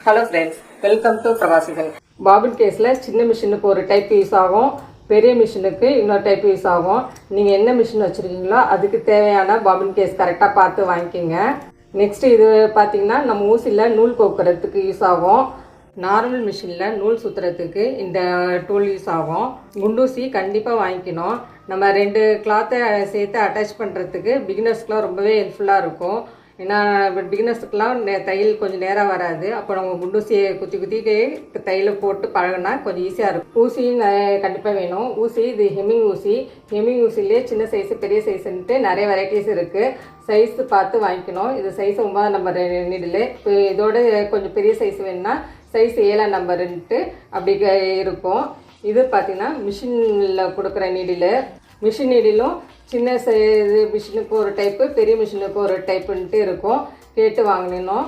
Hello friends, welcome to பிரவாசிகள். Bobbin கேஸில் சின்ன மிஷினுக்கு ஒரு டைப் யூஸ் ஆகும், பெரிய மிஷினுக்கு இன்னொரு டைப் யூஸ் ஆகும். நீங்கள் என்ன மிஷின் வச்சுருக்கீங்களோ அதுக்கு தேவையான பாபின் கேஸ் கரெக்டாக பார்த்து வாங்கிக்கோங்க. நெக்ஸ்ட்டு இது பார்த்திங்கன்னா நம்ம ஊசியில் நூல் கோக்குறதுக்கு யூஸ் ஆகும். நார்மல் மிஷினில் நூல் சுற்றுறதுக்கு இந்த டூல் யூஸ் ஆகும். குண்டூசி கண்டிப்பாக வாங்கிக்கணும். நம்ம 2 கிளாத்தை சேர்த்து அட்டாச் பண்ணுறதுக்கு பிகினர்ஸ்க்குலாம் ரொம்பவே ஹெல்ப்ஃபுல்லாக இருக்கும். ஏன்னா பிகினர்ஸுக்கெலாம் தையல் கொஞ்சம் நேரம் வராது. அப்போ நம்ம குண்டூசியை குத்தி தையலை போட்டு பழகினா கொஞ்சம் ஈஸியாக இருக்கும். ஊசியும் கண்டிப்பாக வேணும். ஊசி இது ஹெம்மிங் ஊசி. ஹெம்மிங் ஊசிலே சின்ன சைஸு பெரிய சைஸுன்ட்டு நிறைய வெரைட்டிஸ் இருக்குது. சைஸு பார்த்து வாங்கிக்கணும். இது சைஸ் 9 நம்பர் நீடில். இப்போ இதோட கொஞ்சம் பெரிய சைஸ் வேணுன்னா சைஸ் 7 நம்பருன்ட்டு அப்படி இருக்கும். இது பார்த்திங்கன்னா மிஷினில் கொடுக்குற நீடில். மிஷின் நீடிலும் சின்ன மிஷினுக்கு ஒரு டைப்பு, பெரிய மிஷினுக்கு ஒரு டைப்புன்ட்டு இருக்கும். கேட்டு வாங்கினோம்.